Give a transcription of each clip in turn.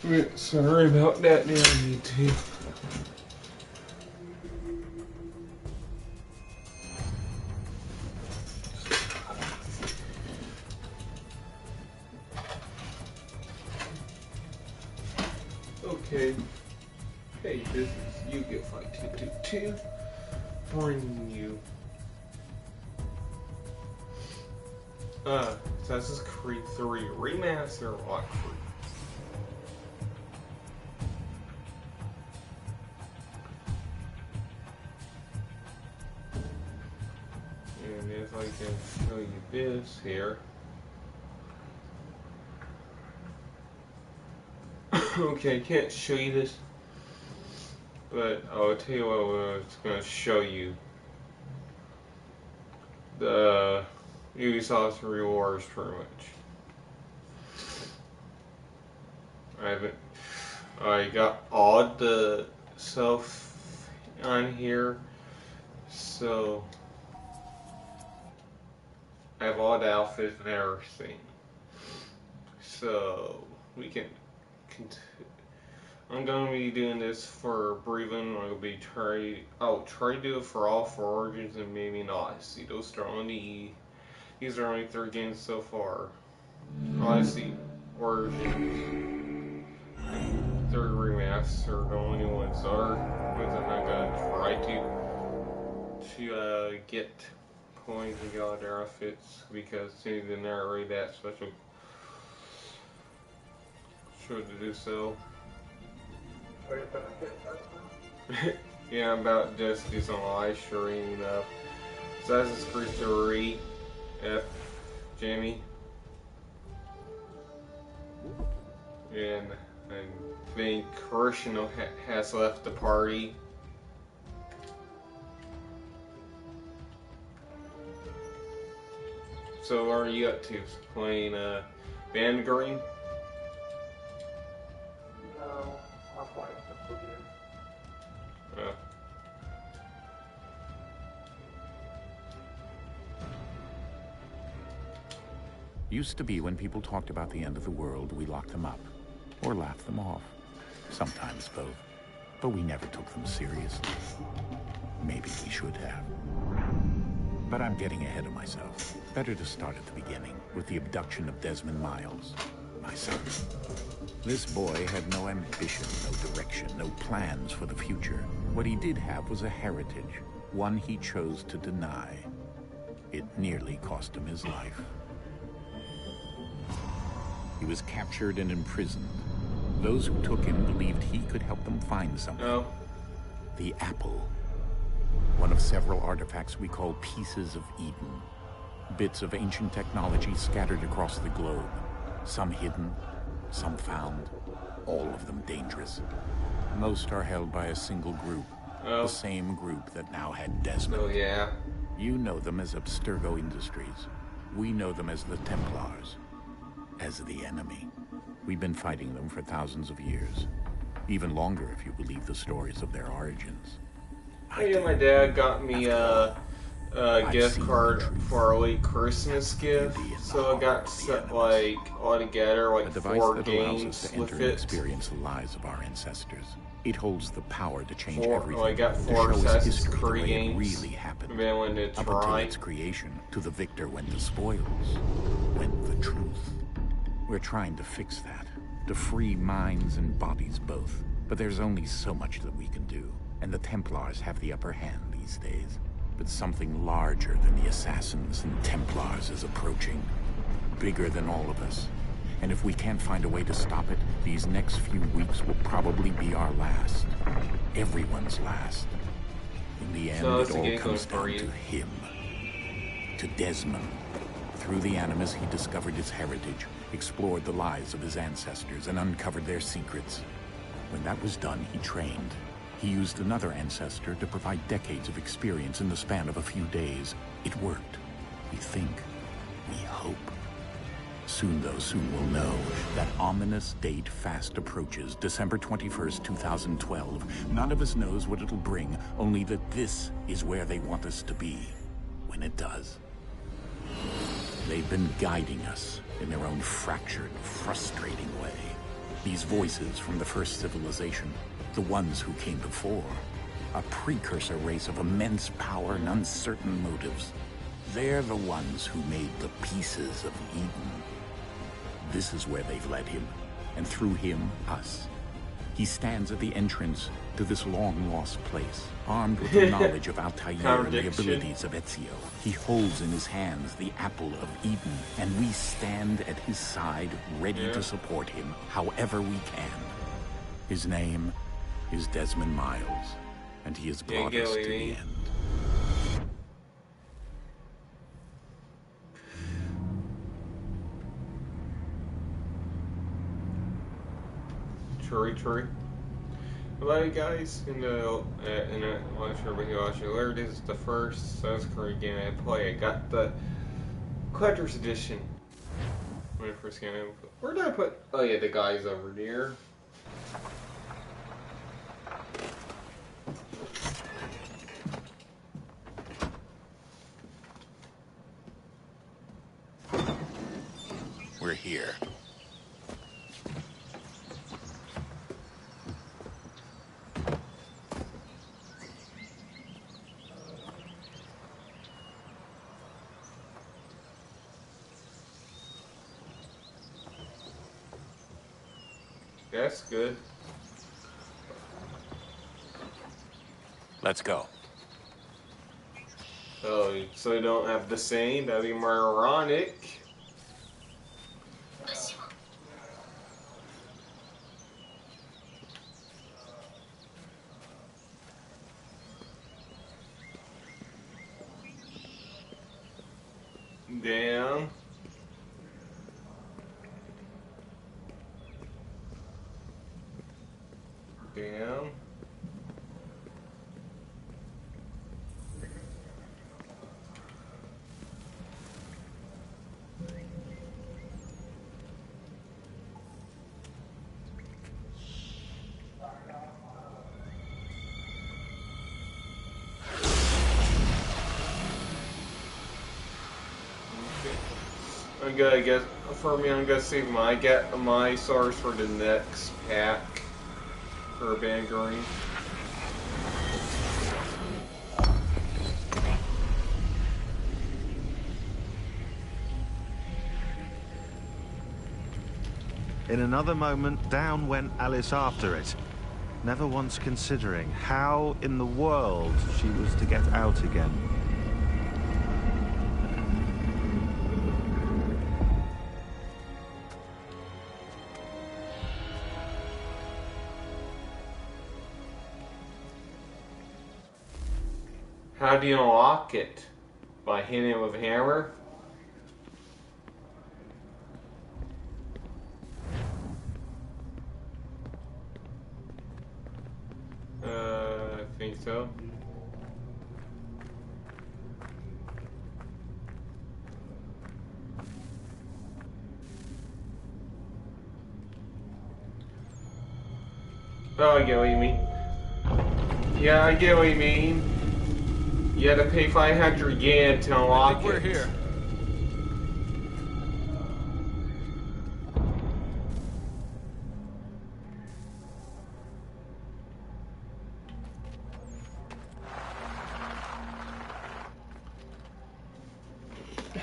Sorry about that, now I need to. Okay. Hey, this is Yu-Gi-Oh! Fight 222. Bringing you Assassin's Creed 3 Remastered walkthrough. And if I can show you this here. Okay, I can't show you this, but I'll tell you what it's going to show you. The Ubisoft rewards pretty much. I got all the stuff on here, so I have all the outfits and everything. So we can I'm gonna be doing this for breathing. I'll try to do it for all 4 origins and maybe not. See, these are only 3 games so far. Honestly, origins, 3rd remaster, the only ones are ones I'm not gonna try to get coins and get all their outfits because they're not really that special. Sure to do so. Yeah, I'm about to just do some live streaming of Assassin's Creed 3 F Jamie. And I think Christian has left the party. So what are you up to? Playing Vanguard? No, I'm playing simple games. Used to be when people talked about the end of the world, we locked them up. Or laughed them off. Sometimes both. But we never took them seriously. Maybe we should have. But I'm getting ahead of myself. Better to start at the beginning, with the abduction of Desmond Miles, my son. This boy had no ambition, no direction, no plans for the future. What he did have was a heritage, one he chose to deny. It nearly cost him his life. He was captured and imprisoned. Those who took him believed he could help them find something. Oh. The apple. One of several artifacts we call pieces of Eden. Bits of ancient technology scattered across the globe. Some hidden, some found, all of them dangerous. Most are held by a single group. Oh. The same group that now had Desmond. Oh, yeah. You know them as Abstergo Industries. We know them as the Templars. As the enemy. We've been fighting them for thousands of years. Even longer if you believe the stories of their origins. Oh yeah, my dad got me a gift card for a late Christmas gift, so I got set like all together like 4 games with it. Experience the lives of our ancestors. It holds the power to change 4, everything. oh, I got 4 Assassin's Creed games. Really happened. Maybe I wanted to Up try. until its creation, to the victor went the spoils, went the truth. We're trying to fix that, to free minds and bodies both. But there's only so much that we can do, and the Templars have the upper hand these days. But something larger than the Assassins and Templars is approaching, bigger than all of us. And if we can't find a way to stop it, these next few weeks will probably be our last. Everyone's last. In the end, it all comes down to him. To Desmond. Through the Animus, he discovered his heritage, explored the lives of his ancestors, and uncovered their secrets. When that was done, he trained. He used another ancestor to provide decades of experience in the span of a few days. It worked. We think. We hope. Soon, though, soon we'll know. That ominous date fast approaches, December 21st, 2012. None of us knows what it'll bring, only that this is where they want us to be. When it does. They've been guiding us in their own fractured, frustrating way. These voices from the first civilization, the ones who came before, a precursor race of immense power and uncertain motives. They're the ones who made the pieces of Eden. This is where they've led him, and through him, us. He stands at the entrance to this long-lost place, armed with the knowledge of Altair and the abilities of Ezio. He holds in his hands the apple of Eden, and we stand at his side, ready to support him however we can. His name is Desmond Miles, and he has brought us to the end. True. Hello guys, I'm not sure everybody watching earlier. This is the first Assassin's Creed game I play. I got the collector's edition when I first came in. Where did I put? Oh yeah, the guys over there. We're here. That's good. Let's go. Oh, so you don't have the same? That'd be more ironic. Damn. Damn. I'm gonna get for me. I'm gonna save my source for the next pack for Bangarine. In another moment, down went Alice after it, never once considering how in the world she was to get out again. How do you unlock it? By hitting it with a hammer? I think so. Oh, I get what you mean. Yeah, I get what you mean. You had to pay 500 yen to unlock it. We're here.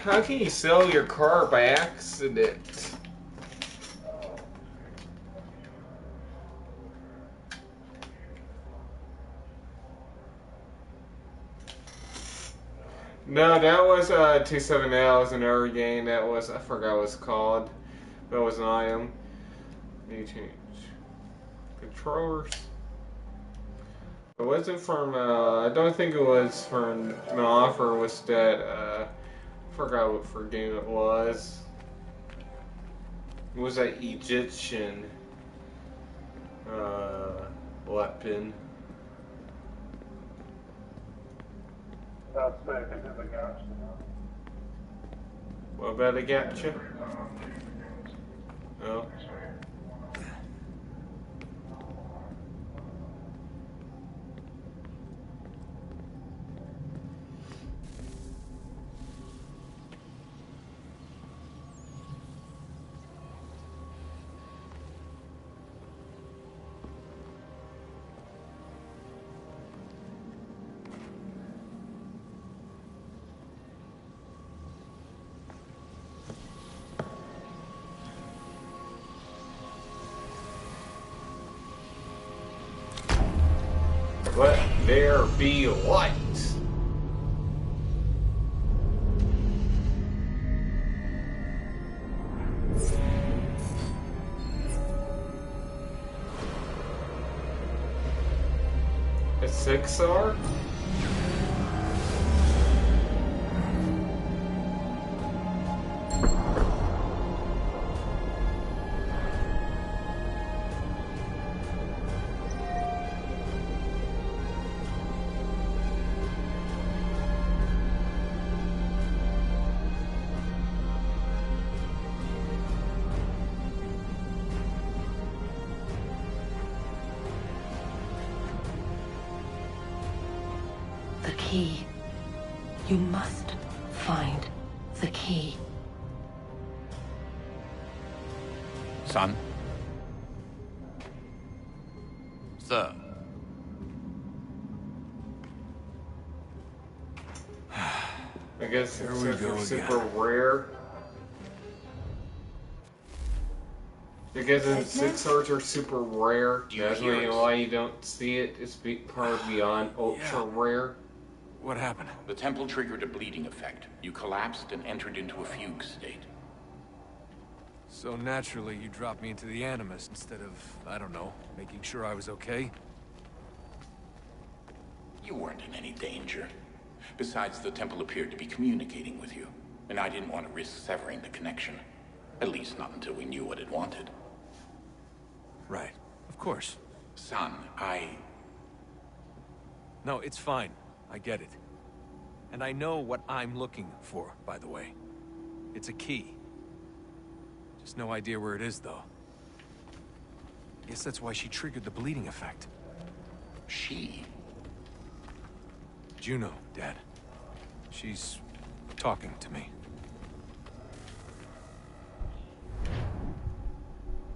How can you sell your car by accident? No, that was 27 was another game that was, I forgot what it's called. That was an item. Need to change controllers. It wasn't from, I don't think it was from an offer, was that, I forgot what for game it was. It was that Egyptian, weapon. What about a gotcha? Oh. there be light. A 6R? The key. You must find the key. Son? Sir. I guess Here it's we go super again. rare. Because in Desmond? 6Rs are super rare. Do you That's hear us? why you don't see it. It's part of beyond ultra rare. What happened? The temple triggered a bleeding effect. You collapsed and entered into a fugue state. So naturally, you dropped me into the Animus instead of, I don't know, making sure I was okay? You weren't in any danger. Besides, the temple appeared to be communicating with you, and I didn't want to risk severing the connection. At least not until we knew what it wanted. Right. Of course. Son, No, it's fine. I get it. And I know what I'm looking for, by the way. It's a key. Just no idea where it is, though. Guess that's why she triggered the bleeding effect. She? Juno, Dad. She's talking to me.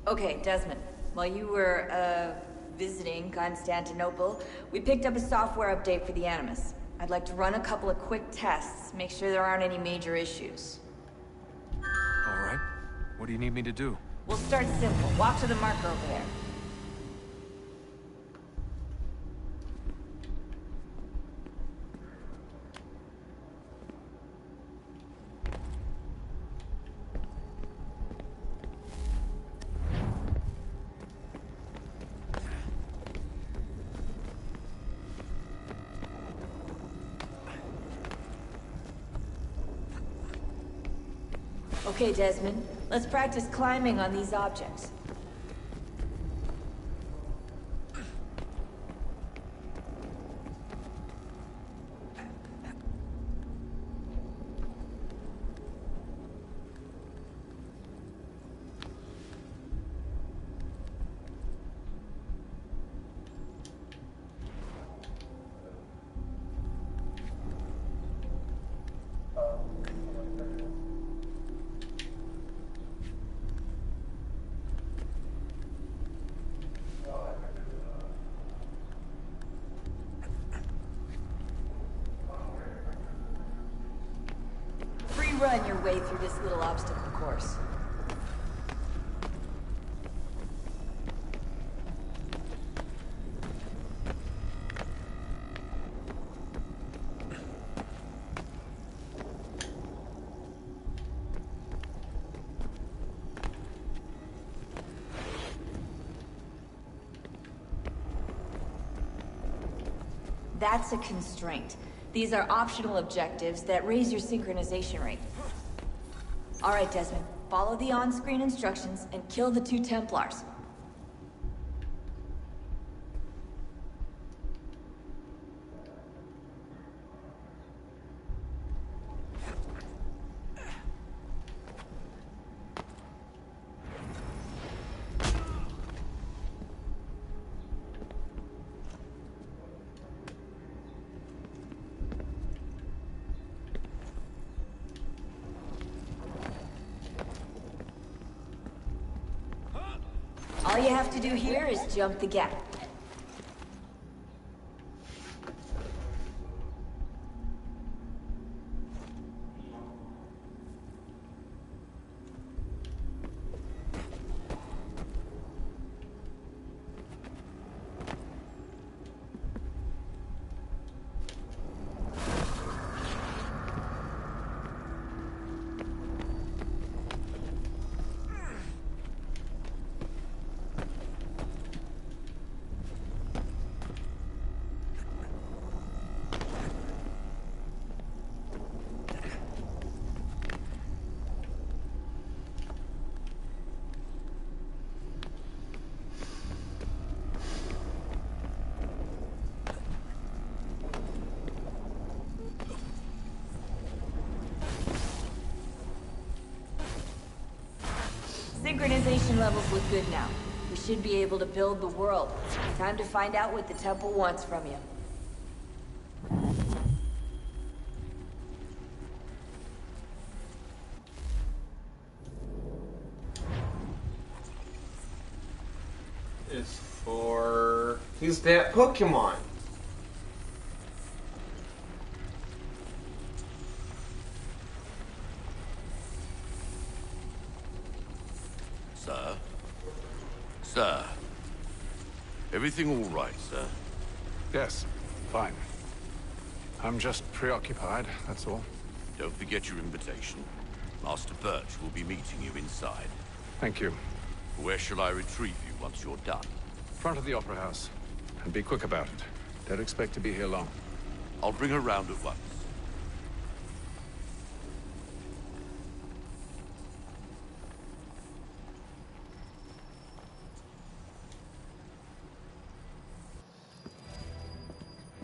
Okay, Desmond. While you were, visiting Constantinople, we picked up a software update for the Animus. I'd like to run a couple of quick tests, make sure there aren't any major issues. All right. What do you need me to do? We'll start simple. Walk to the marker over there. Okay, Desmond. Let's practice climbing on these objects. Run your way through this little obstacle course. That's a constraint. These are optional objectives that raise your synchronization rate. All right, Desmond. Follow the on-screen instructions and kill the 2 Templars. All you have to do here is jump the gap. Synchronization levels look good now. We should be able to build the world. Time to find out what the temple wants from you. Is for... He's that Pokemon. Sir? Sir? Everything all right, sir? Yes, fine. I'm just preoccupied, that's all. Don't forget your invitation. Master Birch will be meeting you inside. Thank you. Where shall I retrieve you once you're done? Front of the Opera House. And be quick about it. Don't expect to be here long. I'll bring her round at once.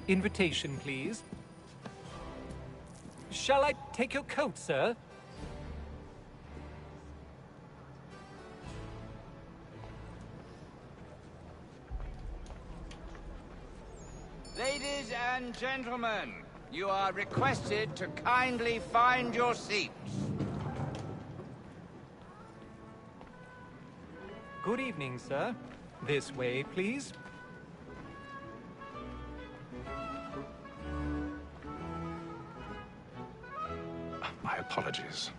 Invitation, please. Shall I take your coat, sir? Ladies and gentlemen, you are requested to kindly find your seats. Good evening, sir. This way, please. My apologies.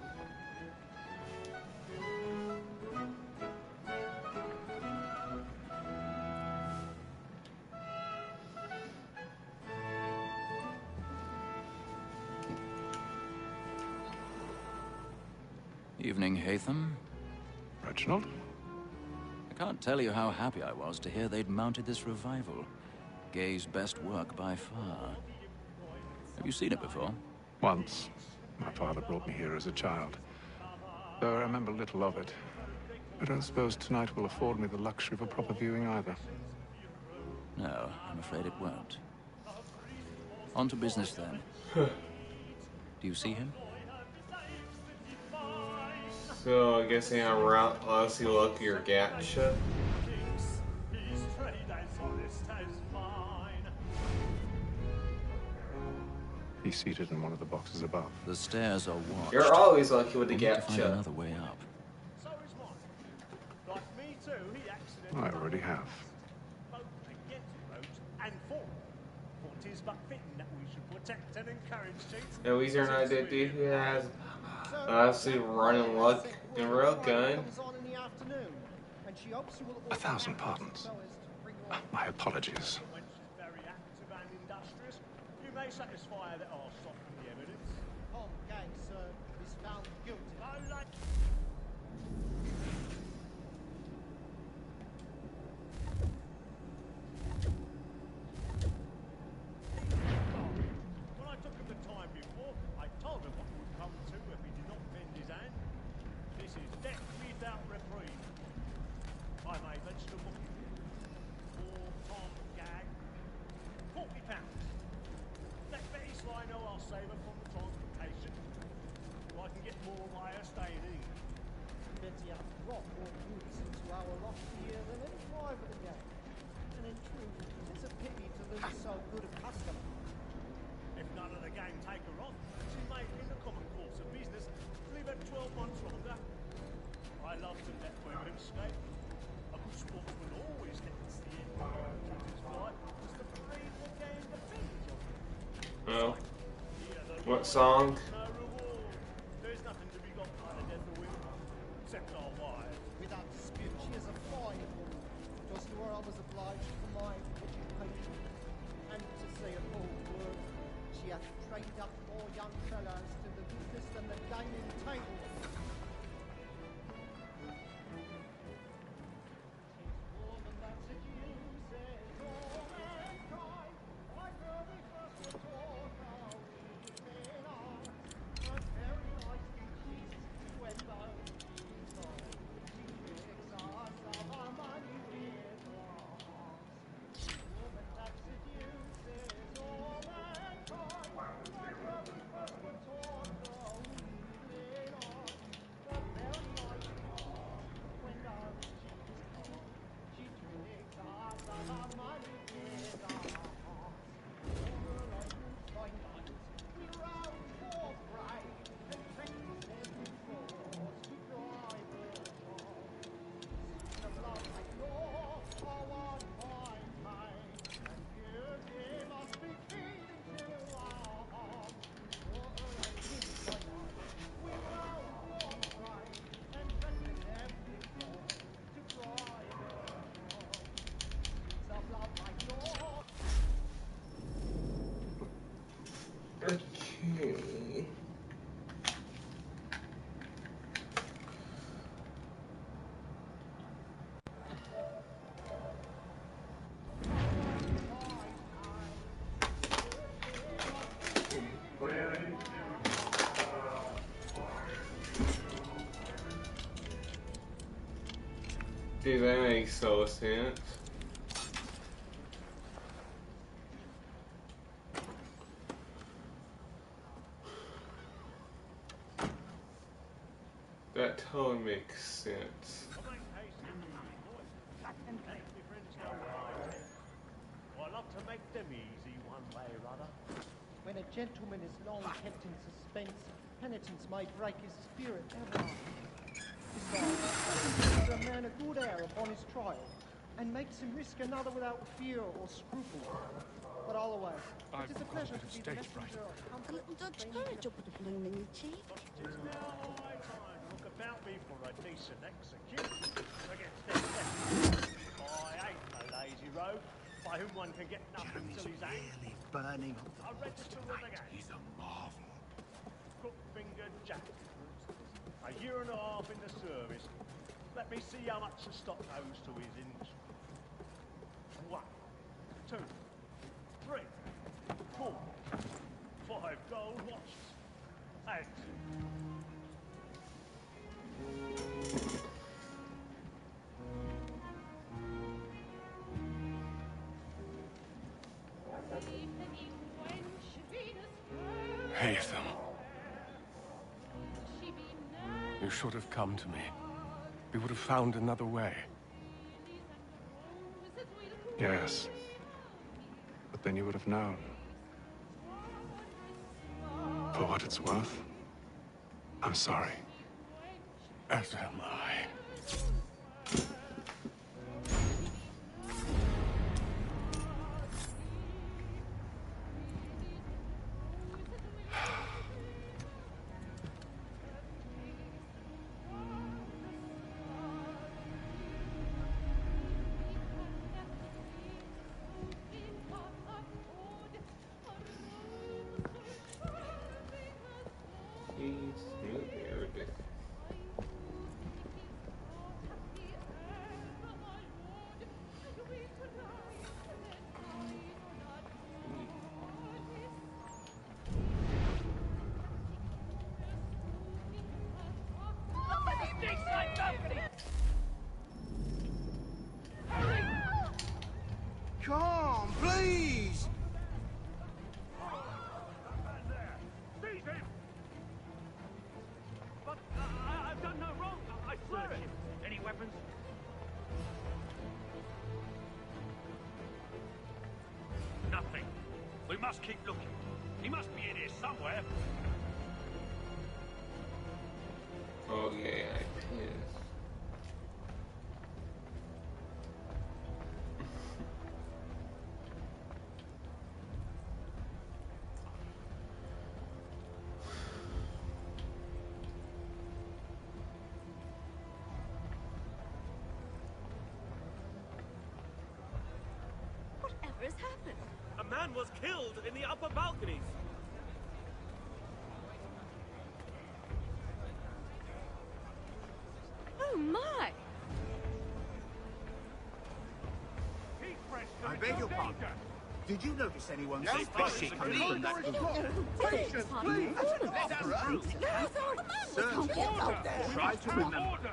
Evening, Hatham. Reginald? I can't tell you how happy I was to hear they'd mounted this revival. Gay's best work by far. Have you seen it before? Once. My father brought me here as a child. Though I remember little of it. I don't suppose tonight will afford me the luxury of a proper viewing either. No, I'm afraid it won't. On to business then. Do you see him? So I guess I'm around unless you look your gacha. He's seated in one of the boxes above. The stairs are watched. You're always lucky with the We'll need to find gacha. another way up. I already have. No easier than I did. Dude who has honestly running luck and real gun. 1,000 pardons. My apologies. You may satisfy that I'll soften the evidence. Tom Gang, sir, is found guilty. When I took him the time before, I told him what would come to if he did not bend his hand. This is death without reprieve. I made vegetable. For Tom Gang, £40. That Betty Slino, I'll save her from the transportation. So I can get more wire staying in. Betty has brought more goods into our loft here than any private again. And in truth, it's a pity to lose so good a customer. If none of the gang take her on, she may, in the common course of business, leave her 12 months longer. I love to let women escape. A good sportsman always gets the end of his flight, just to breathe the game defends of it. Oh. What song? There's nothing to be got by the death of women, except our wives. Without dispute, she is a fine woman. Just to her I was obliged for my education. And to say a bold word, she hath trained up more young fellows to the business than the gaming table. Dude, that makes so sense. That totally makes sense. I love to make them easy one way or other. When a gentleman is long kept in suspense, penitence may break his spirit ever after. Besides, gives a man a good air upon his trial, and makes him risk another without fear or scruple. But otherwise, it is a pleasure to be the messenger of comfort. A little Dutch courage will put a bloom in your cheek. It's now high time to look about me for a decent execution against this theft. I hate a lazy rogue by whom one can get nothing till he's hanged. Burning up I register with the gang. He's a marvel. Crook-fingered Jack. A year and a half in the service. Let me see how much the stock owes to his industry. 1, 2, 3, 4, 5 gold watches. 8. Haytham. You should have come to me. We would have found another way. Yes. But then you would have known. For what it's worth, I'm sorry. As am I. Come on, please! Seize him! But I've done no wrong. I swear it. Any weapons? Nothing. We must keep looking. He must be in here somewhere. Okay, I guess. Whatever has happened? A man was killed in the upper balconies. Oh my! I beg your pardon. Did you notice anyone Yes, suspicious coming from that room? Patience, please! Let us through. Sir, try to remember.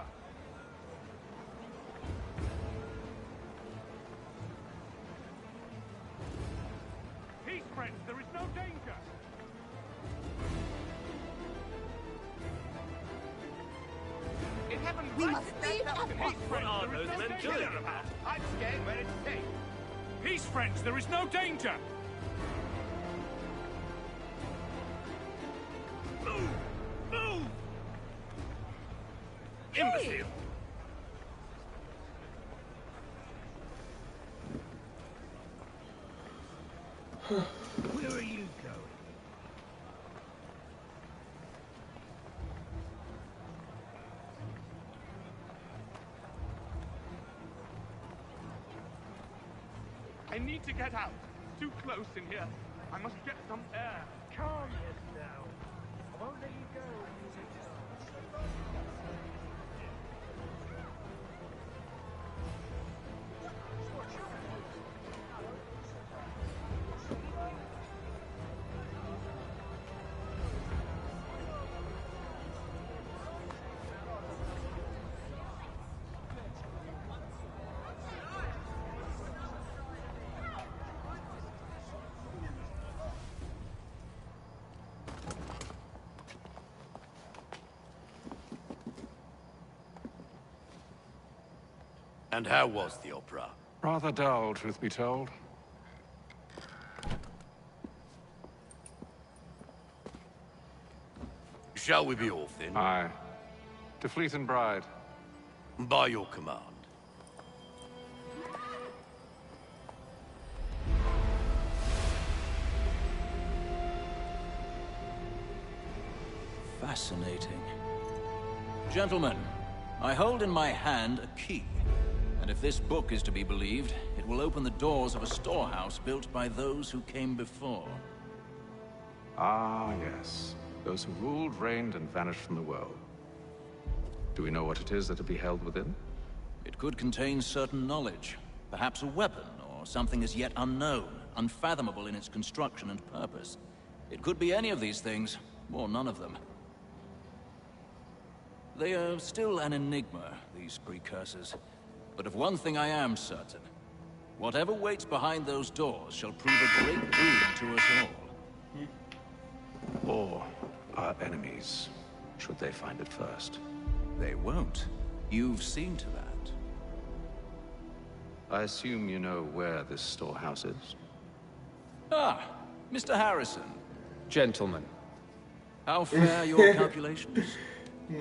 Peace, friends. There is no danger. It happened We right must at that leave balcony. at once. What are those men doing? I'm staying where it's safe. Peace, friends. There is no danger. Move! Move! Imbecile! Where are you going? I need to get out. Too close in here. I must get some air. Calm yourself. I won't let you go. And how was the opera? Rather dull, truth be told. Shall we be off then? Aye. To Fleet and Bride. By your command. Fascinating. Gentlemen, I hold in my hand a key. And if this book is to be believed, it will open the doors of a storehouse built by those who came before. Ah, yes. Those who ruled, reigned, and vanished from the world. Do we know what it is that will be held within? It could contain certain knowledge. Perhaps a weapon, or something as yet unknown, unfathomable in its construction and purpose. It could be any of these things, or none of them. They are still an enigma, these precursors. But of one thing I am certain. Whatever waits behind those doors shall prove a great boon to us all. Or our enemies, should they find it first. They won't. You've seen to that. I assume you know where this storehouse is? Ah, Mr. Harrison. Gentlemen. How fair your calculations?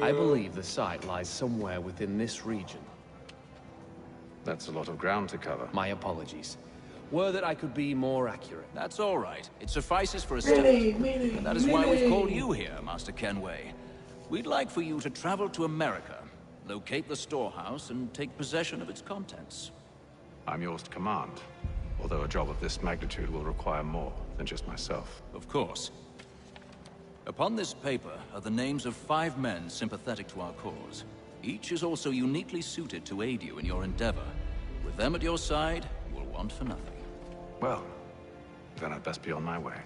I believe the site lies somewhere within this region. That's a lot of ground to cover. My apologies. Were that I could be more accurate. That's all right. It suffices for a start. And that is why we've called you here, Master Kenway. We'd like for you to travel to America, locate the storehouse, and take possession of its contents. I'm yours to command, although a job of this magnitude will require more than just myself. Of course. Upon this paper are the names of 5 men sympathetic to our cause. Each is also uniquely suited to aid you in your endeavor. With them at your side, you will want for nothing. Well, then I'd best be on my way.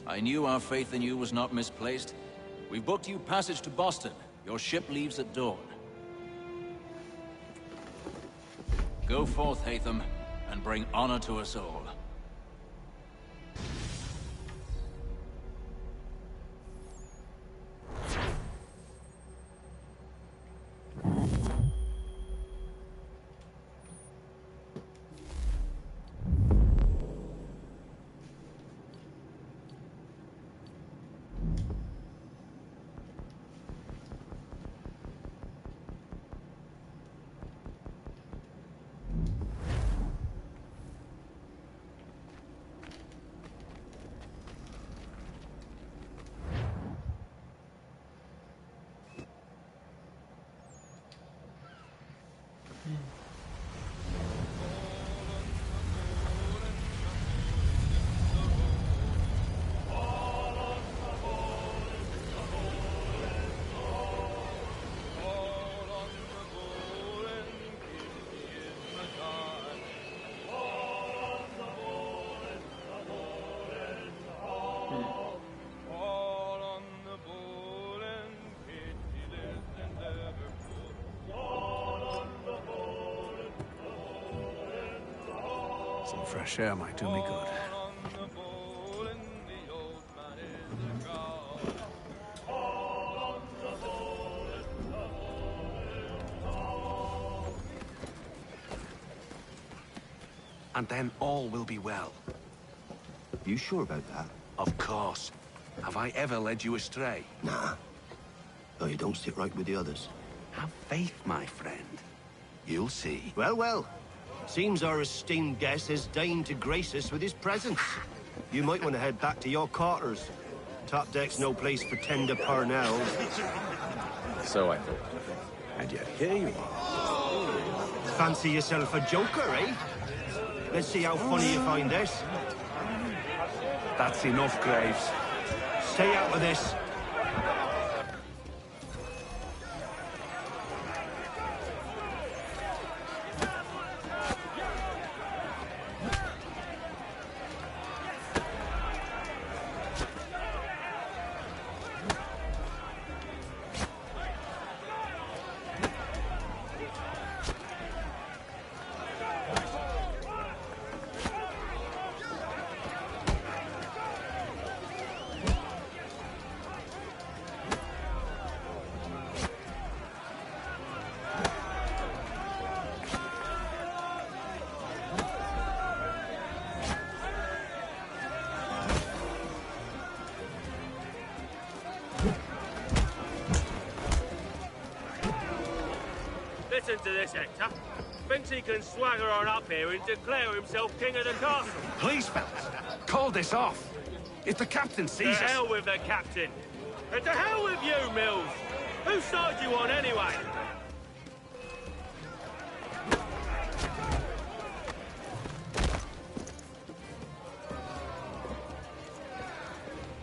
I knew our faith in you was not misplaced. We've booked you passage to Boston. Your ship leaves at dawn. Go forth, Hatham, and bring honor to us all. Some fresh air might do me good. And then all will be well. You sure about that? Of course. Have I ever led you astray? Nah. Though you don't sit right with the others. Have faith, my friend. You'll see. Well, well. Seems our esteemed guest has deigned to grace us with his presence. You might want to head back to your quarters. Top deck's no place for tender Parnell. So I thought. And yet here you are. Fancy yourself a joker, eh? Let's see how funny you find this. That's enough, Graves. Stay out of this. Listen to this, Hector. Thinks he can swagger on up here and declare himself king of the castle. Please, fellas, call this off. If the captain To sees us... hell with the captain. And to hell with you, Mills. Whose side you on, anyway?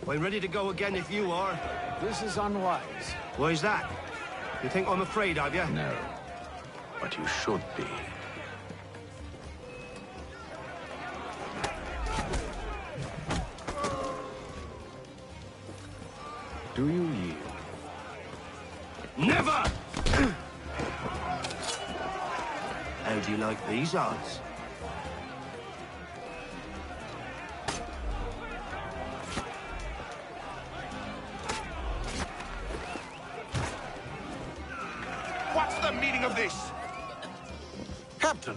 I'm ready to go again if you are. This is unwise. Why's that? You think I'm afraid of you? No. But you should be. Do you yield? Never! How do you like these odds? What's the meaning of this? Captain,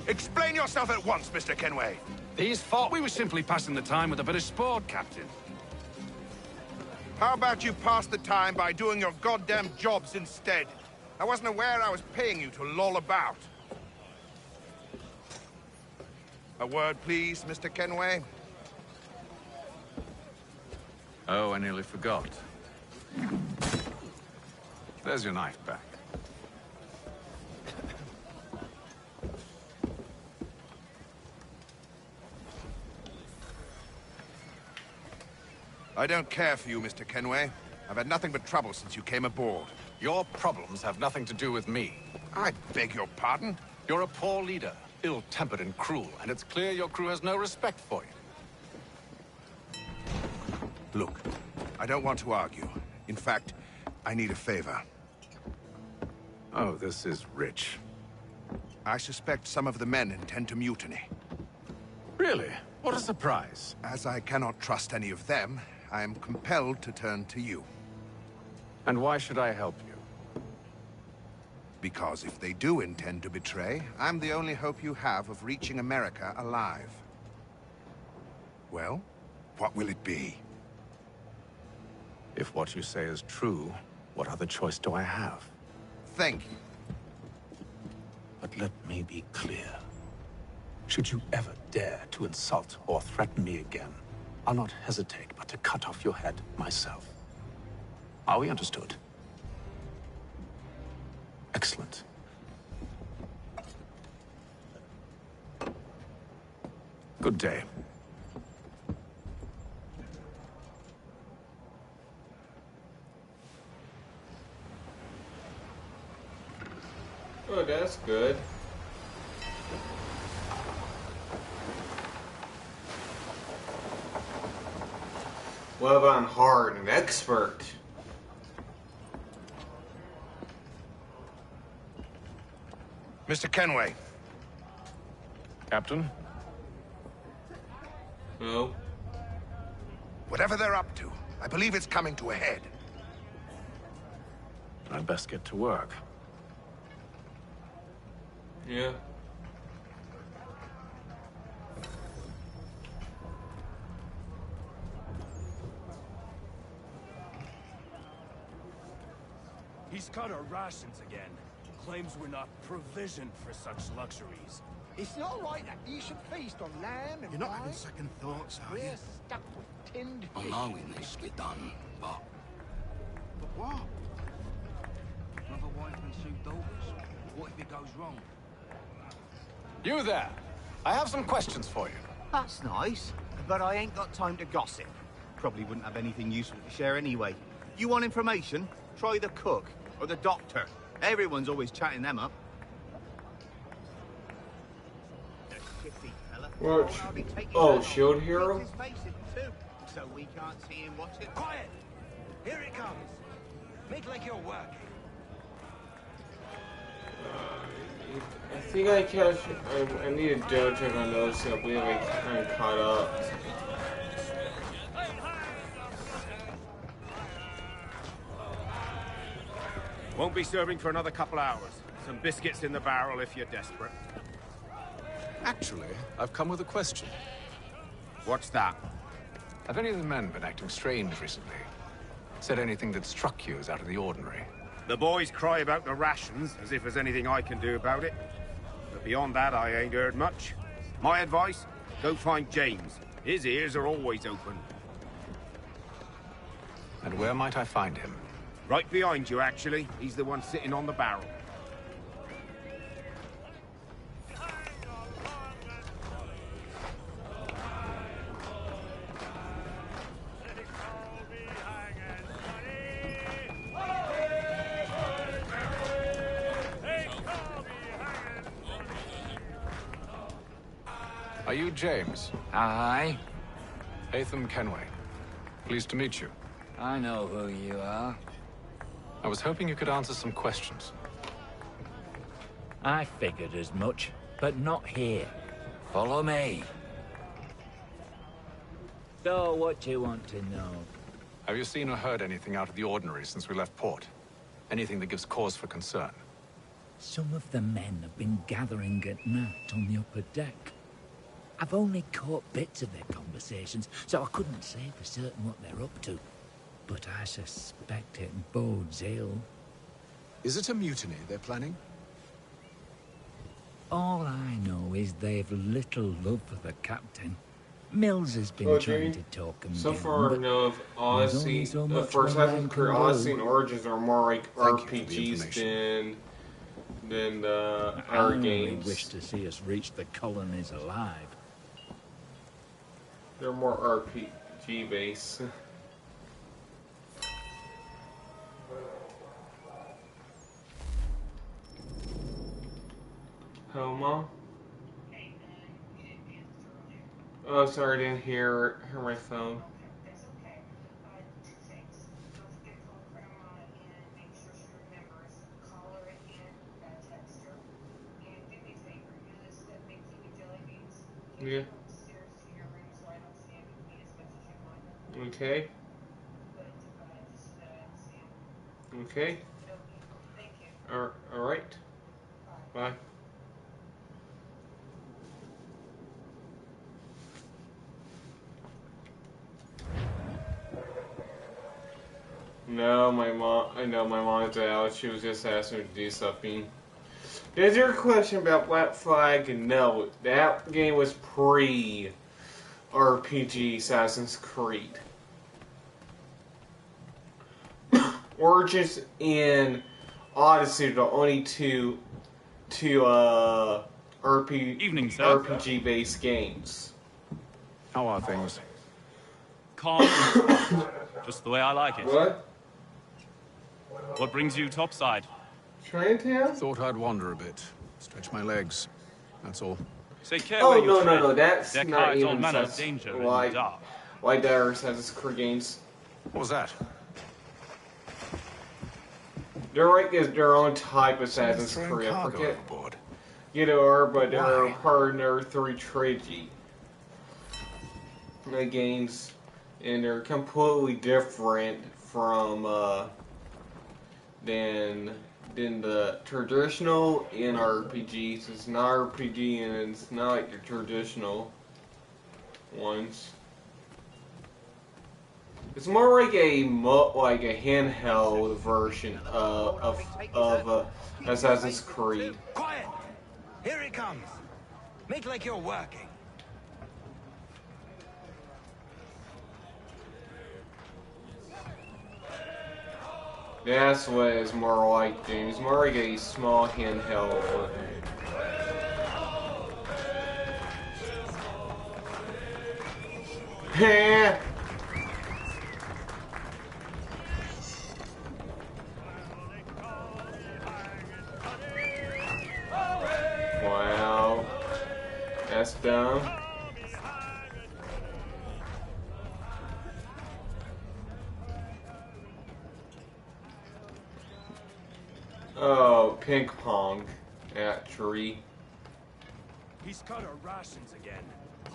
Explain yourself at once, Mr. Kenway. these thought we were simply passing the time with a bit of sport, Captain. How about you pass the time by doing your goddamn jobs instead? I wasn't aware I was paying you to loll about. A word, please, Mr. Kenway. Oh, I nearly forgot. There's your knife back. I don't care for you, Mr. Kenway. I've had nothing but trouble since you came aboard. Your problems have nothing to do with me. I beg your pardon? You're a poor leader, ill-tempered and cruel, and it's clear your crew has no respect for you. Look, I don't want to argue. In fact, I need a favor. Oh, this is rich. I suspect some of the men intend to mutiny. Really? What a surprise. As I cannot trust any of them, I am compelled to turn to you. And why should I help you? Because if they do intend to betray, I'm the only hope you have of reaching America alive. Well, what will it be? If what you say is true, what other choice do I have? Thank you. But let me be clear. Should you ever dare to insult or threaten me again, I'll not hesitate but to cut off your head myself. Are we understood? Excellent. Good day. Oh, that's good. Well done, hard and expert. Mr. Kenway. Captain? No. Whatever they're up to, I believe it's coming to a head. I'd best get to work. Yeah. He's cut our rations again. Claims we're not provisioned for such luxuries. It's not right that you should feast on lamb and You're not having wine. second thoughts, are you? We're stuck with tinned I fish. know it needs to be done, but... But what? Another wife and 2 daughters? What if it goes wrong? You there! I have some questions for you. That's nice, but I ain't got time to gossip. Probably wouldn't have anything useful to share anyway. You want information? Try the cook or the doctor. Everyone's always chatting them up. What? Oh, Shield Hero? So we can't see him watching. Quiet! Here it comes. Make like you're working. I think I catch. I need a double check on those, so I believe I kind of caught up. Won't be serving for another couple hours. Some biscuits in the barrel if you're desperate. Actually, I've come with a question. What's that? Have any of the men been acting strange recently? Said anything that struck you as out of the ordinary? The boys cry about the rations, as if there's anything I can do about it. But beyond that, I ain't heard much. My advice? Go find James. His ears are always open. And where might I find him? Right behind you, actually. He's the one sitting on the barrel. Are you James? Aye. Atham Kenway. Pleased to meet you. I know who you are. I was hoping you could answer some questions. I figured as much, but not here. Follow me. So, what you want to know? Have you seen or heard anything out of the ordinary since we left port? Anything that gives cause for concern? Some of the men have been gathering at night on the upper deck. I've only caught bits of their conversations, so I couldn't say for certain what they're up to. But I suspect it bodes ill. Is it a mutiny they're planning? All I know is they've little love for the captain. Mills has been trying to talk him so down, far, I know of Odyssey. The first Assassin's Creed Odyssey and Origins are more like RPGs than our games. I wish to see us reach the colonies alive. They're more RPG based. Hello, Mom? Oh, sorry, I didn't hear my phone. Yeah. Okay. Okay. All right. Bye. No, my mom. I know my mom's out. She was just asking me to do something. Is there a question about Black Flag? No, that game was pre-RPG Assassin's Creed. Origins and Odyssey are the only two RPG based games. How are things? Calm and quiet, just the way I like it. What? What brings you topside? Chinatown? Thought I'd wander a bit, stretch my legs. That's all. Say care Oh where you no, tread. no, that's Deck not hides all even manner of danger in the dark. Why there are Assassin's Creed games? What was that? They're like their own type of Assassin's Creed. I forget. Yeah, they are, but they're part of their 3 trilogy. The games, and they're completely different from than the traditional in RPGs. It's not RPG, and it's not like the traditional ones. It's more like a handheld version of Assassin's Creed. Quiet! Here it comes. Make like you're working. That's what it's more like, James. It's more like a small handheld version. Wow. That's dumb. Oh, ping pong at tree. He's cut our rations again.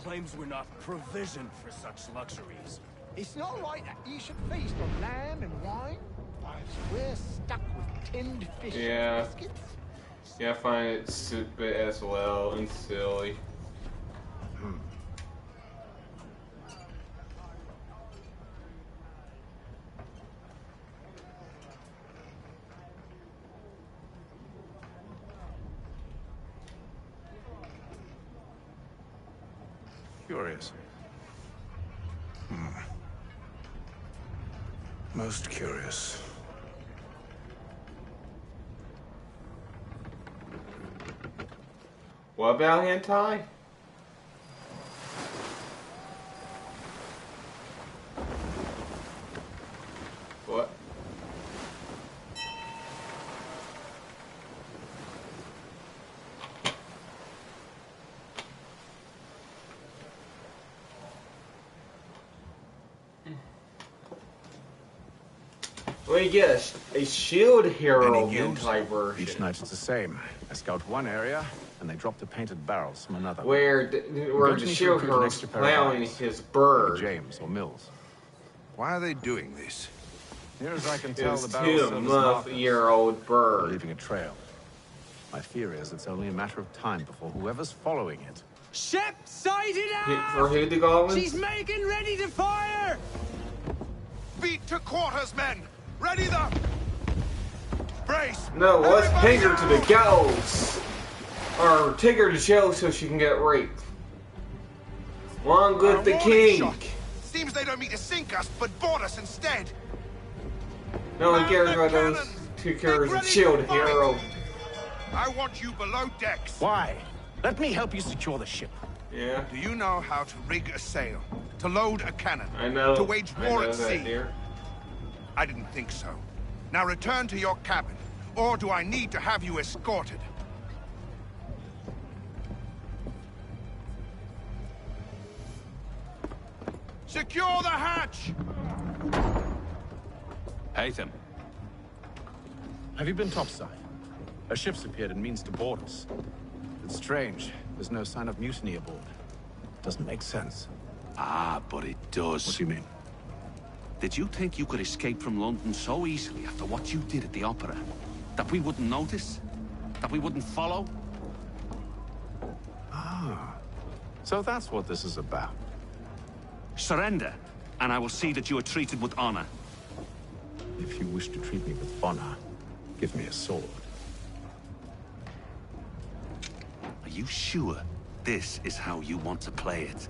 Claims we're not provisioned for such luxuries. It's not right that you should feast on lamb and wine, whilst we're stuck with tinned fish Yeah. and biscuits. Yeah, I find it stupid as well and silly. Curious. Most curious. What about hentai? What? We get a shield hero hentai version. Each night it's the same. I scout one area, and they drop the painted barrels from another. Where the shield hero is plowing his bird. James or Mills. Why are they doing this? Near as I can tell, His the barrels serve as markers, 2-month-year-old bird. leaving a trail. My fear is it's only a matter of time before whoever's following it. Ship sighted out! For who, the goblins? She's making ready to fire! Beat to quarters, men! Ready them! Brace! No, let's ping her to the gallows! Or take her to jail so she can get raped. Long live the king! Shot. Seems they don't mean to sink us, but board us instead. No one cares about those two characters of shield hero. I want you below decks. Why? Let me help you secure the ship. Yeah. Do you know how to rig a sail? To load a cannon? I know. To wage war at that, sea? dear. I didn't think so. Now return to your cabin, or do I need to have you escorted? Secure the hatch! Haytham. Have you been topside? A ship's appeared and means to board us. It's strange. There's no sign of mutiny aboard. Doesn't make sense. Ah, but it does. What do you mean? Did you think you could escape from London so easily after what you did at the opera? That we wouldn't notice? That we wouldn't follow? Ah. So that's what this is about. Surrender, and I will see that you are treated with honor. If you wish to treat me with honor, give me a sword. Are you sure this is how you want to play it?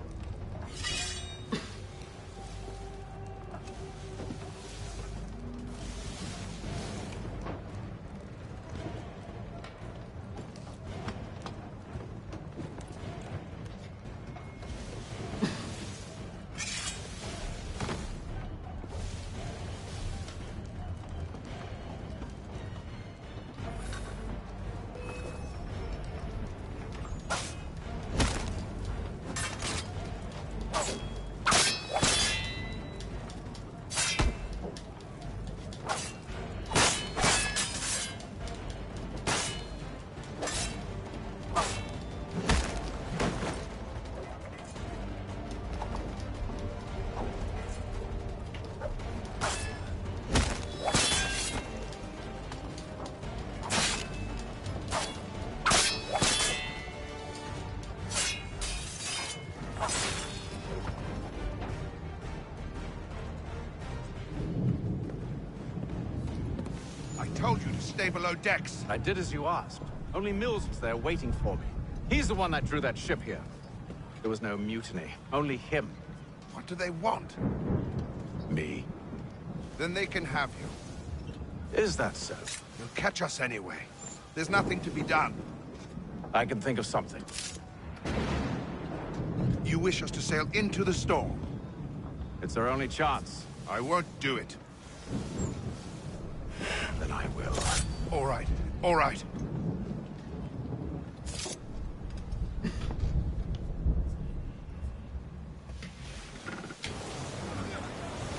Stay below decks. I did as you asked. Only Mills was there waiting for me. He's the one that drew that ship here. There was no mutiny, only him. What do they want? Me. Then they can have you. Is that so? You'll catch us anyway. There's nothing to be done. I can think of something. You wish us to sail into the storm? It's our only chance. I won't do it. Then I will. All right, all right.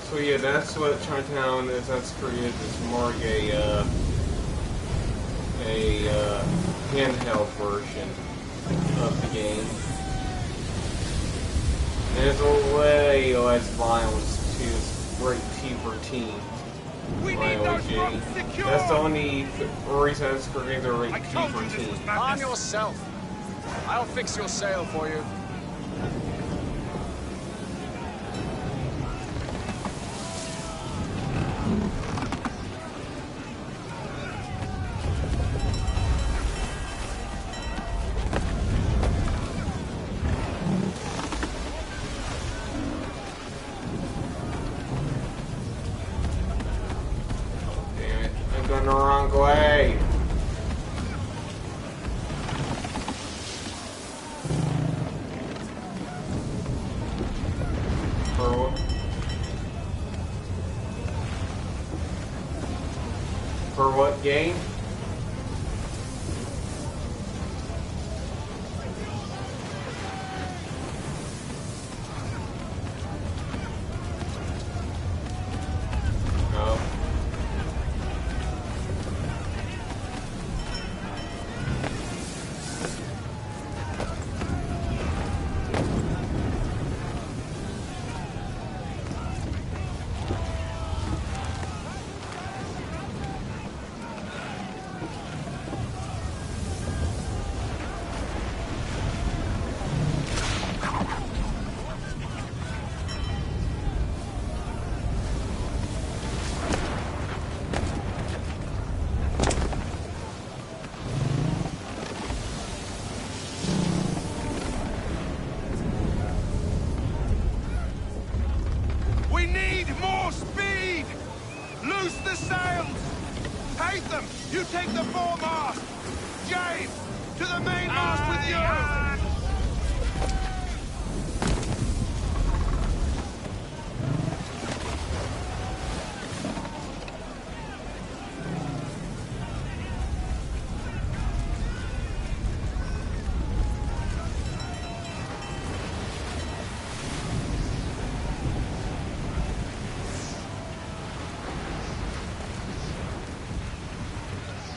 So yeah, that's what Chinatown is. That's created. It's more like a handheld version of the game. And it's way less violence to its great T14. That's the only reason it's created the rate T14. Arm yourself. I'll fix your sail for you. foremast! James! To the mainmast with you!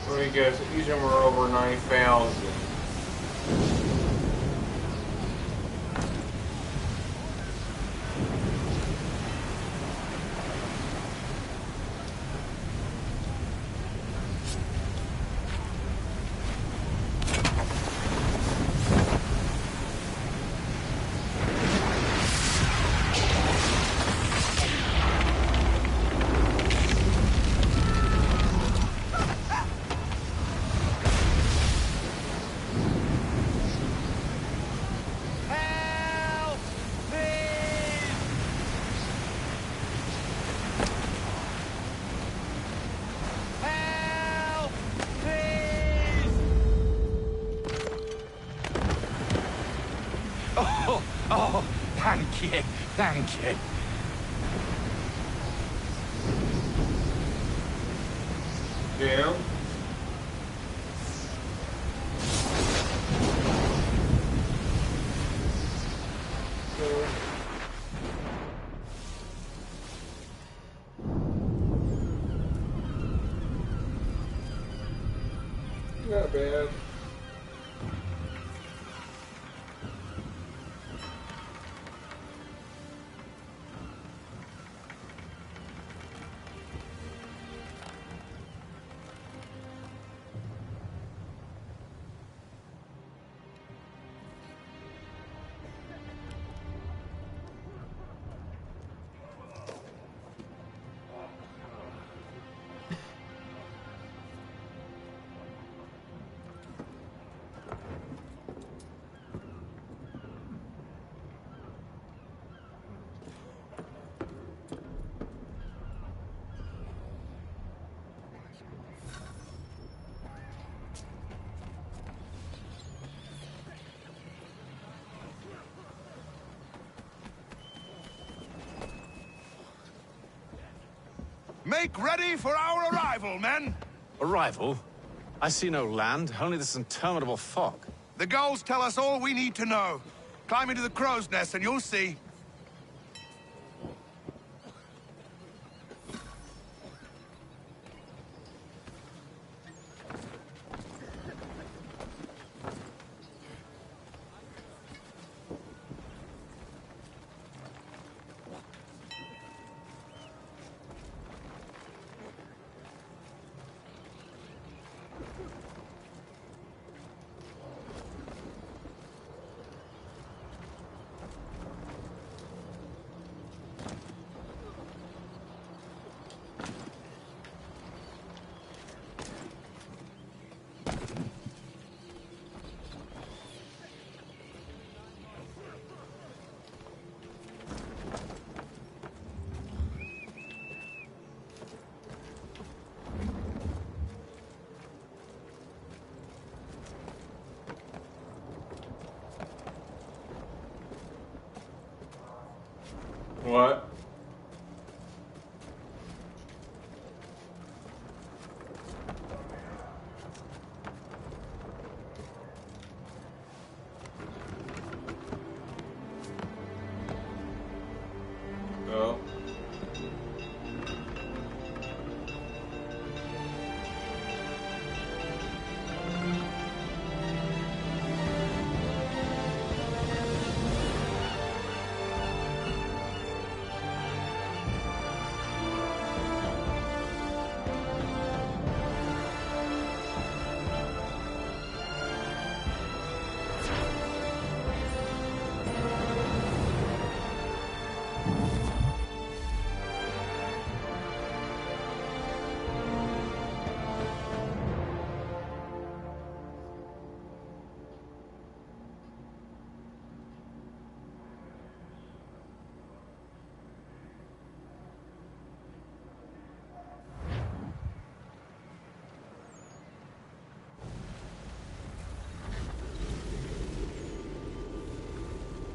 Because each of them are over 9,000. Oh, thank you, thank you. Yeah. Not bad. Make ready for our arrival, men! Arrival? I see no land, only this interminable fog. The gulls tell us all we need to know. Climb into the crow's nest and you'll see. What? Oh.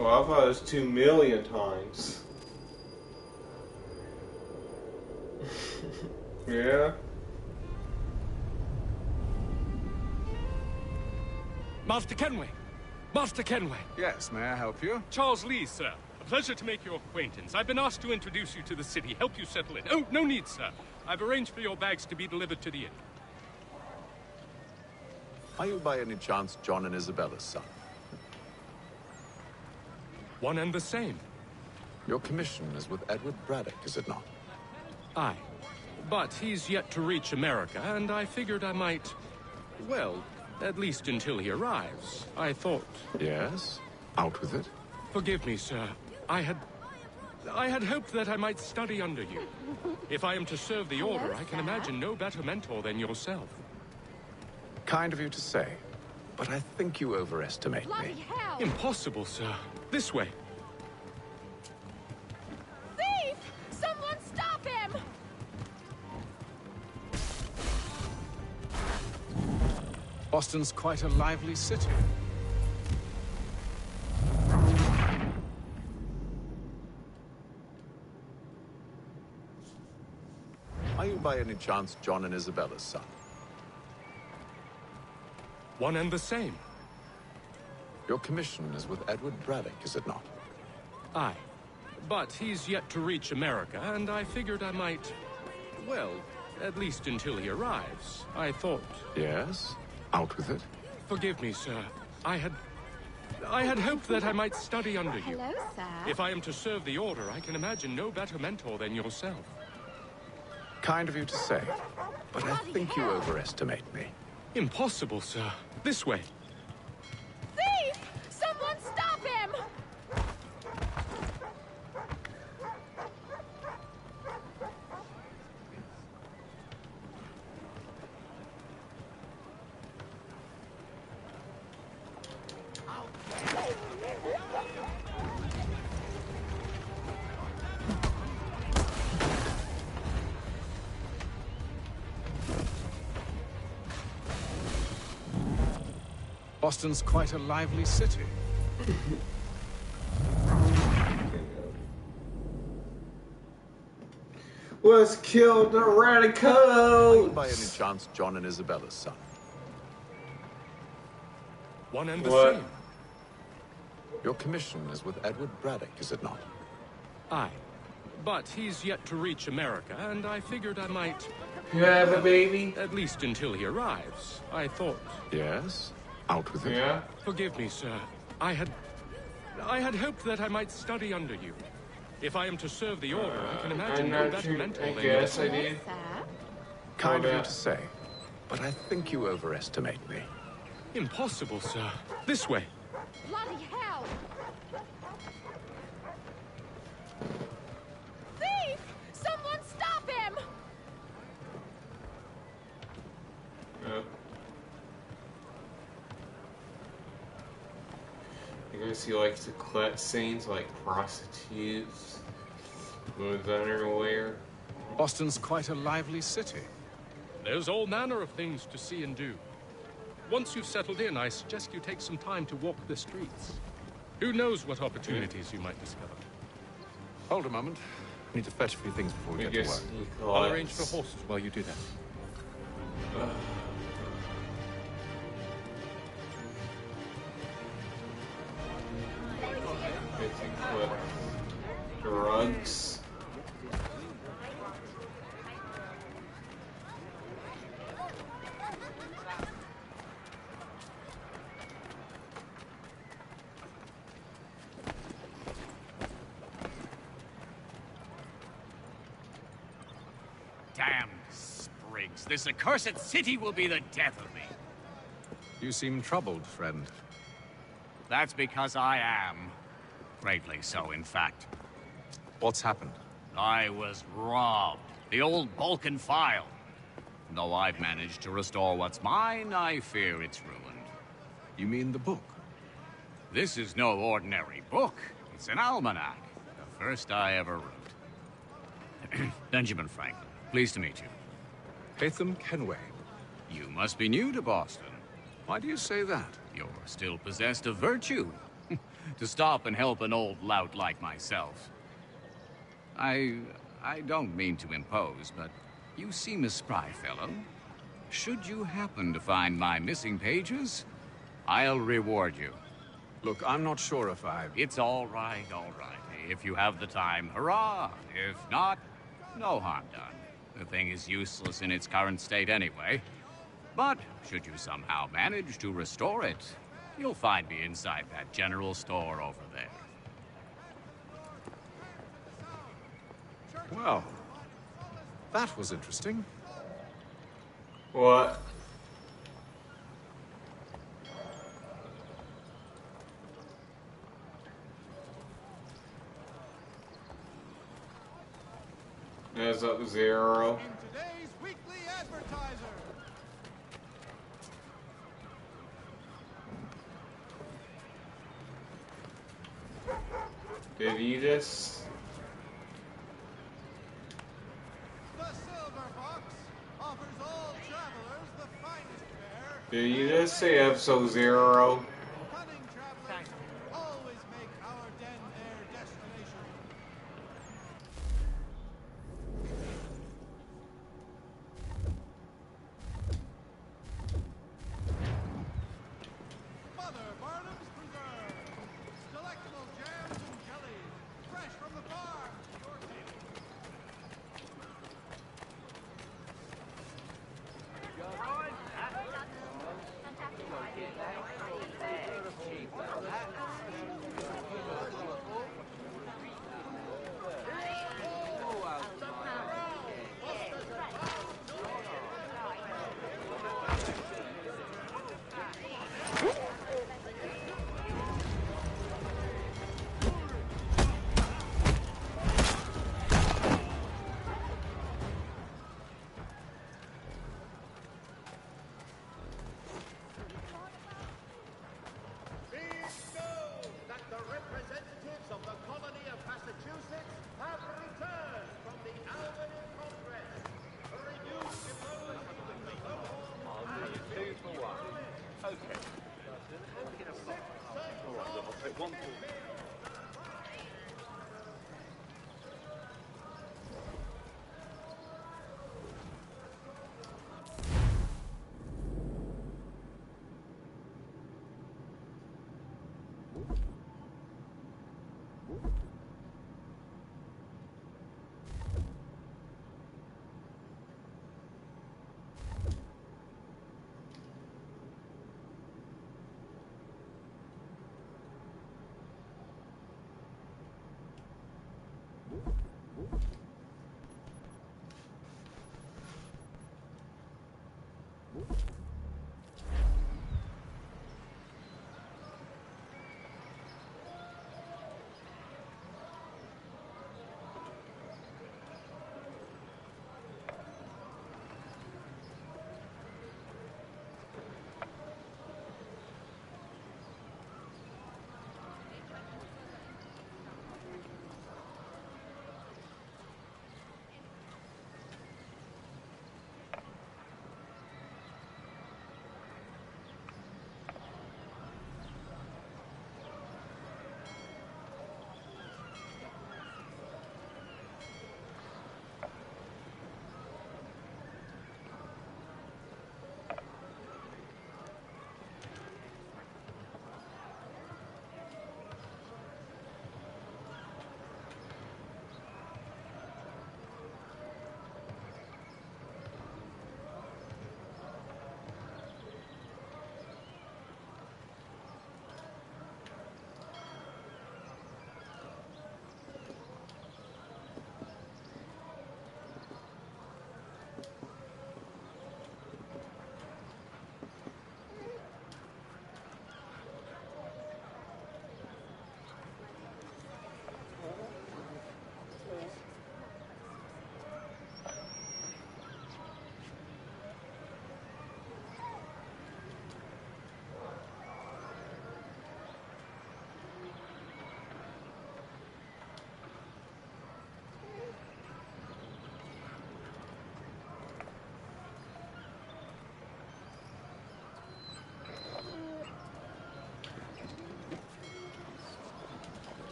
Well, I thought it was 2 million times. Yeah. Master Kenway! Master Kenway! Yes, may I help you? Charles Lee, sir. A pleasure to make your acquaintance. I've been asked to introduce you to the city, help you settle in. Oh, no need, sir. I've arranged for your bags to be delivered to the inn. Are you by any chance John and Isabella's son? One and the same. Your commission is with Edward Braddock, is it not? Aye. But he's yet to reach America, and I figured I might... Well, at least until he arrives. I thought... Yes? Out with it. Forgive me, sir. I had hoped that I might study under you. If I am to serve the Order, I can imagine no better mentor than yourself. Kind of you to say, but I think you overestimate me. Impossible, sir. This way. Thief! Someone stop him! Boston's quite a lively city. Are you by any chance John and Isabella's son? One and the same. Your commission is with Edward Braddock, is it not? Aye. But he's yet to reach America, and I figured I might... Well, at least until he arrives. I thought... Yes? Out with it. Forgive me, sir. I had hoped that I might study under you. Hello, sir. If I am to serve the Order, I can imagine no better mentor than yourself. Kind of you to say, but I think you overestimate me. Impossible, sir. This way. Thief! Someone stop him! Boston's quite a lively city. Let's kill the radicals! Are you by any chance John and Isabella's son? One and the same. Your commission is with Edward Braddock, is it not? Aye. But he's yet to reach America, and I figured I might... You have a baby? At least until he arrives. I thought... Yes? Out with it. Yeah? Forgive me, sir. I had hoped that I might study under you. If I am to serve the Order, I can imagine no better mentor than you. I guess I did. Kind of you to say, but I think you overestimate me. Impossible, sir. This way. Bloody hell! Thief! Someone stop him! You're gonna see like the clut scenes, like prostitutes with underwear. Boston's quite a lively city. There's all manner of things to see and do. Once you've settled in, I suggest you take some time to walk the streets. Who knows what opportunities you might discover. Hold a moment. I need to fetch a few things before we get to work. I'll arrange for horses while you do that. Drugs. Damned sprigs. This accursed city will be the death of me. You seem troubled, friend. That's because I am. Greatly so, in fact. What's happened? I was robbed. The old Balkan file. Though I've managed to restore what's mine, I fear it's ruined. You mean the book? This is no ordinary book. It's an almanac. The first I ever wrote. Benjamin Franklin. Pleased to meet you. Haytham Kenway. You must be new to Boston. Why do you say that? You're still possessed of virtue. to stop and help an old lout like myself. I don't mean to impose, but you seem a spry fellow. Should you happen to find my missing pages, I'll reward you. Look, I'm not sure if It's all right, all right. If you have the time, hurrah! If not, no harm done. The thing is useless in its current state anyway. But should you somehow manage to restore it, you'll find me inside that general store over there. Well, that was interesting. What? There's up zero. Today's weekly advertiser. Did you just? The Silver Fox offers all travelers the finest fare. Did you just say episode 0? Cunning travelers always make our den their destination. Mother Barnum's Preserve. Delectable jams and jellies, fresh from the farm to your table. Be it known that the representatives of the colony of Massachusetts have returned from the Albany Congress to renew diplomacy with the local and Okay. All right, then I'll take one.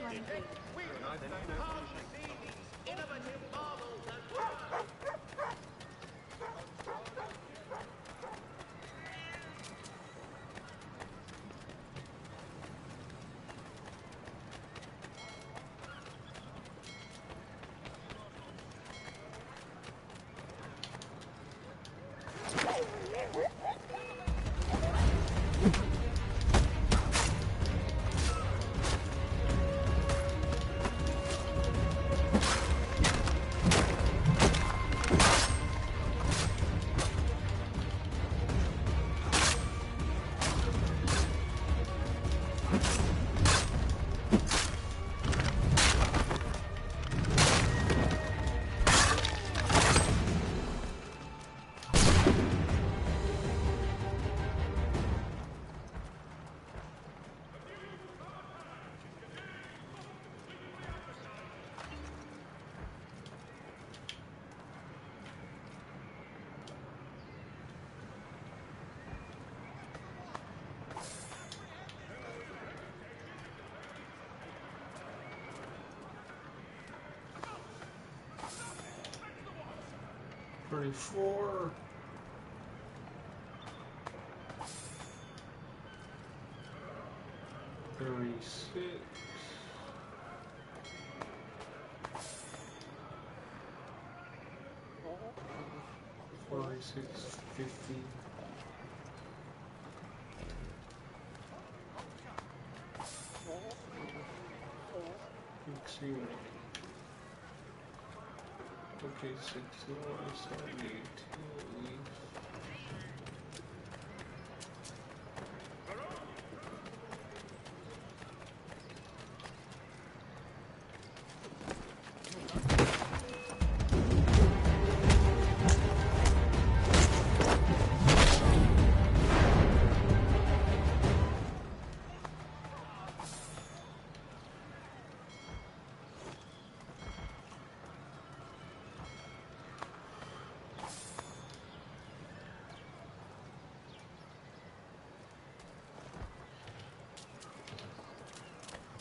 We can't see these innovative marvels at work. $34. $36. $46.50. Okay, 61, 72.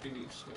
Decent.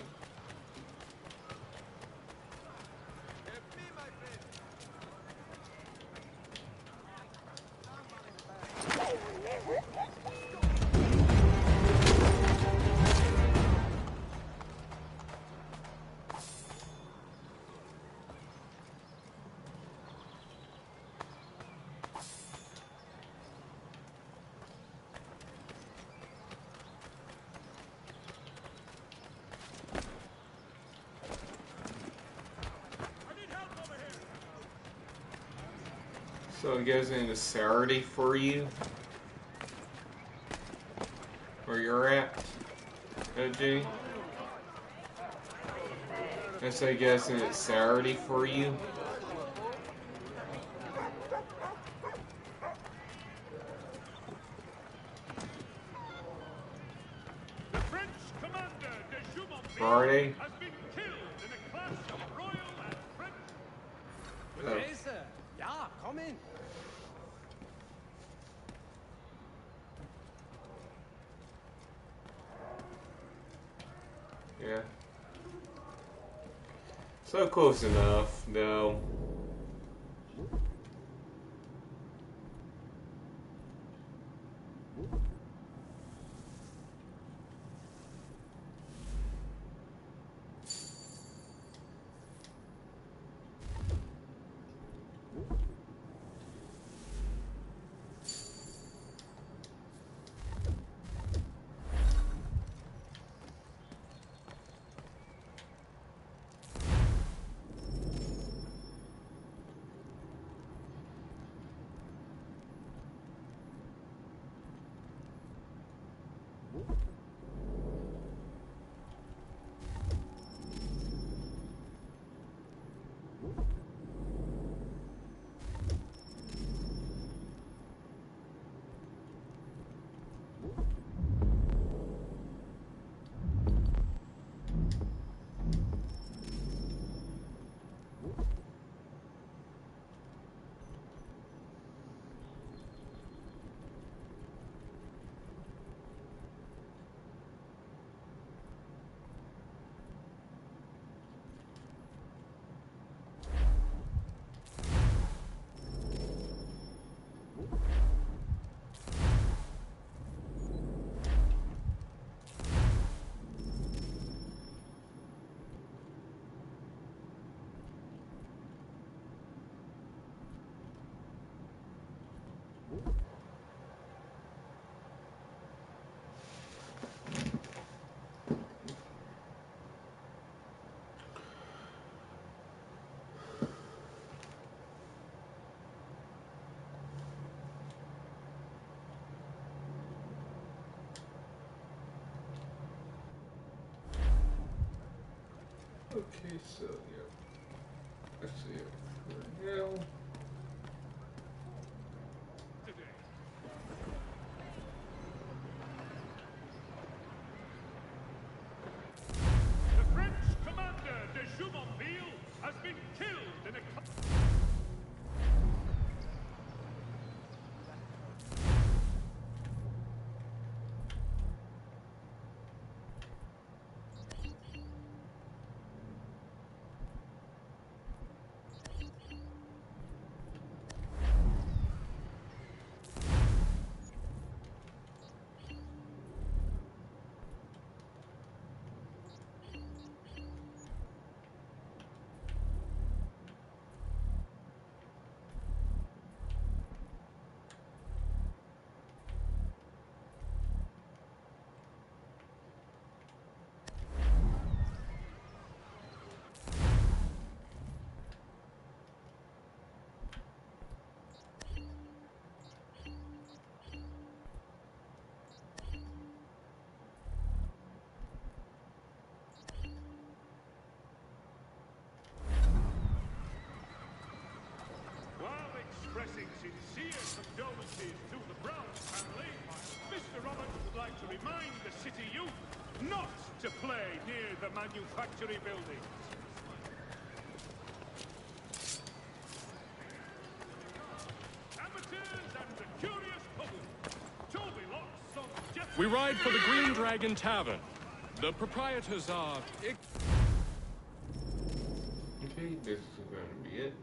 So it goes into Saturday for you? Where you're at, OJ? I say guessing it's Saturday for you? Friday? Ja, komm in. Yeah. So close enough, though. So yeah, let's see it for now. The French commander de Jumonville has been killed in a... While expressing sincere condolences to the Brown family, Mr. Roberts would like to remind the city youth not to play near the manufactory buildings. Amateurs and the curious public, Toby Locks on Jeff... We ride for the Green Dragon Tavern. The proprietors are... Okay, this is going to be it.